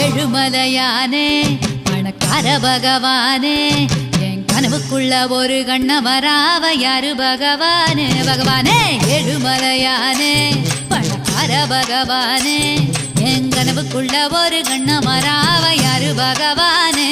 ஏழுமலையானே பணக்கார பகவானே என் கனவுக்குள்ள ஒரு கண்ணவராவ யாரு பகவானே பகவானே ஏழுமலையானே பணக்கார பகவானே என் கனவுக்குள்ள ஒரு கண்ணவராவ யாரு பகவானே